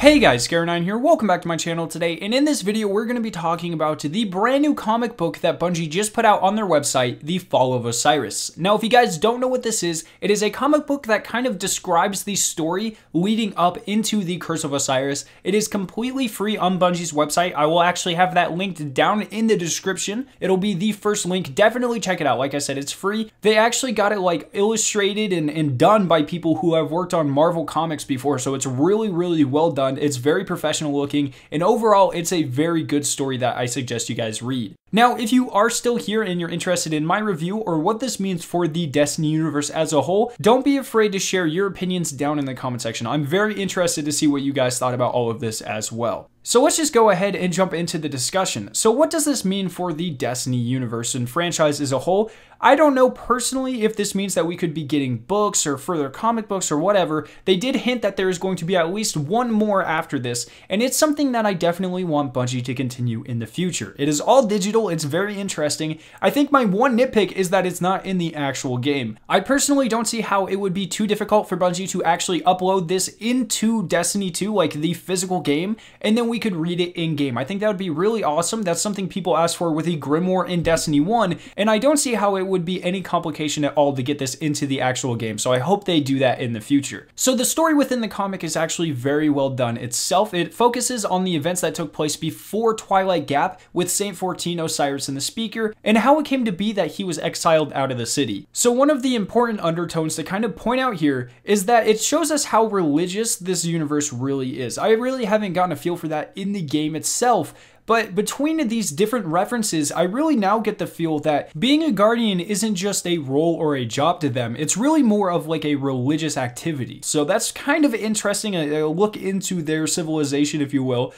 Hey guys, Scar9 here, welcome back to my channel today, and in this video we're going to be talking about the brand new comic book that Bungie just put out on their website, The Fall of Osiris. Now if you guys don't know what this is, it is a comic book that kind of describes the story leading up into the Curse of Osiris. It is completely free on Bungie's website. I will actually have that linked down in the description. It'll be the first link, definitely check it out. Like I said, it's free. They actually got it like illustrated and done by people who have worked on Marvel comics before, so it's really well done. It's very professional looking, and overall it's a very good story that I suggest you guys read. Now, if you are still here and you're interested in my review or what this means for the Destiny universe as a whole, don't be afraid to share your opinions down in the comment section. I'm very interested to see what you guys thought about all of this as well. So let's just go ahead and jump into the discussion. So what does this mean for the Destiny universe and franchise as a whole? I don't know personally if this means that we could be getting books or further comic books or whatever. They did hint that there is going to be at least one more after this, and it's something that I definitely want Bungie to continue in the future. It is all digital, it's very interesting. I think my one nitpick is that it's not in the actual game. I personally don't see how it would be too difficult for Bungie to actually upload this into Destiny 2, like the physical game, and then we could read it in-game. I think that would be really awesome. That's something people asked for with the Grimoire in Destiny 1, and I don't see how it would be any complication at all to get this into the actual game, so I hope they do that in the future. So the story within the comic is actually very well done itself. It focuses on the events that took place before Twilight Gap with Saint 14, Osiris, and the Speaker, and how it came to be that he was exiled out of the city. So one of the important undertones to kind of point out here is that it shows us how religious this universe really is. I really haven't gotten a feel for that in the game itself, but between these different references, I really now get the feel that being a Guardian isn't just a role or a job to them. It's really more of like a religious activity. So that's kind of interesting, a look into their civilization, if you will.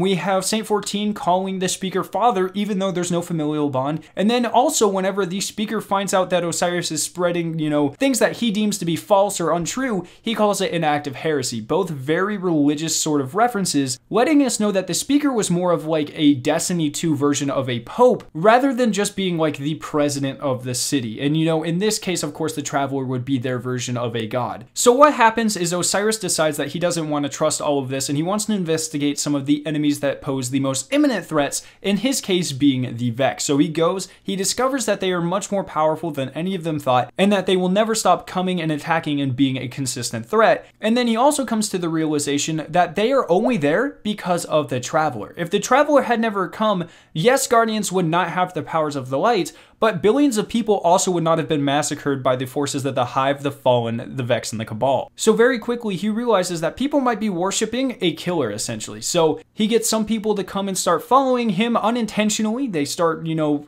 We have Saint 14 calling the Speaker father, even though there's no familial bond. And then also whenever the Speaker finds out that Osiris is spreading, things that he deems to be false or untrue, he calls it an act of heresy. Both very religious sort of references, letting us know that the Speaker was more of like a Destiny 2 version of a pope, rather than just being like the president of the city. And in this case, of course, the Traveler would be their version of a god. So what happens is Osiris decides that he doesn't want to trust all of this, and he wants to investigate some of the enemies that pose the most imminent threats, in his case being the Vex. So he goes, he discovers that they are much more powerful than any of them thought, and that they will never stop coming and attacking and being a consistent threat. And then he also comes to the realization that they are only there because of the Traveler. If the Traveler had never come, yes, Guardians would not have the powers of the light, but billions of people also would not have been massacred by the forces of the Hive, the Fallen, the Vex, and the Cabal. So very quickly, he realizes that people might be worshipping a killer, essentially. So he gets some people to come and start following him unintentionally. They start,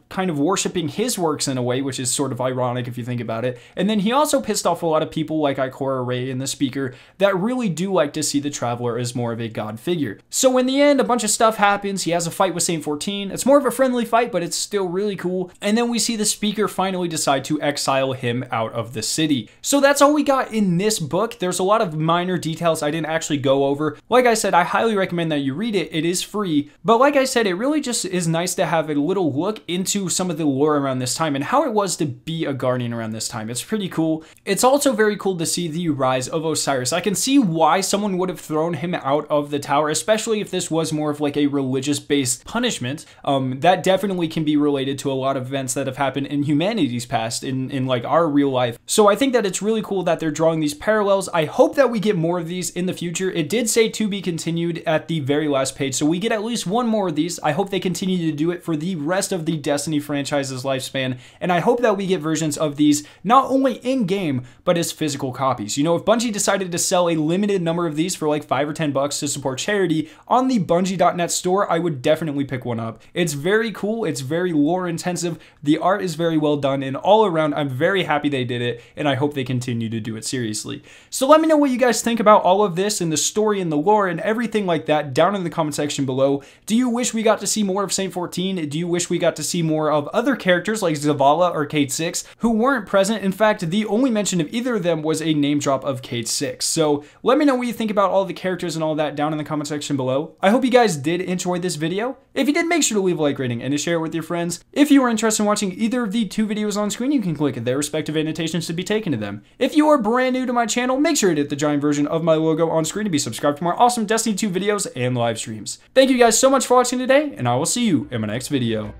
kind of worshipping his works in a way, which is sort of ironic if you think about it. And then he also pissed off a lot of people like Ikora, Rey, and the Speaker that really do like to see the Traveler as more of a god figure. So in the end, a bunch of stuff happens. He has a fight with Saint 14. It's more of a friendly fight, but it's still really cool. And then we see the Speaker finally decide to exile him out of the city. So that's all we got in this book. There's a lot of minor details I didn't actually go over. Like I said, I highly recommend that you read it. It is free. But like I said, it really just is nice to have a little look into some of the lore around this time and how it was to be a Guardian around this time. It's pretty cool. It's also very cool to see the rise of Osiris. I can see why someone would have thrown him out of the tower, especially if this was more of like a religious-based punishment. That definitely can be related to a lot of events that have happened in humanity's past, in like our real life. So I think that it's really cool that they're drawing these parallels. I hope that we get more of these in the future. It did say to be continued at the very last page, so we get at least one more of these. I hope they continue to do it for the rest of the Destiny franchise's lifespan, and I hope that we get versions of these not only in-game, but as physical copies. If Bungie decided to sell a limited number of these for like $5 or $10 to support charity on the Bungie.net store, I would definitely pick one up. It's very cool. It's very lore intensive. The art is very well done, and all around I'm very happy they did it, and I hope they continue to do it seriously. So let me know what you guys think about all of this and the story and the lore and everything like that down in the comment section below. Do you wish we got to see more of Saint 14? Do you wish we got to see more of other characters like Zavala or Cade 6 who weren't present? In fact, the only mention of either of them was a name drop of Cade 6. So let me know what you think about all the characters and all that down in the comment section below. I hope you guys did enjoy this video. If you did, make sure to leave a like rating and to share it with your friends. If you are interested in watching watching either of the two videos on screen, you can click their respective annotations to be taken to them. If you are brand new to my channel, make sure to hit the giant version of my logo on screen to be subscribed for more awesome Destiny 2 videos and live streams. Thank you guys so much for watching today, and I will see you in my next video.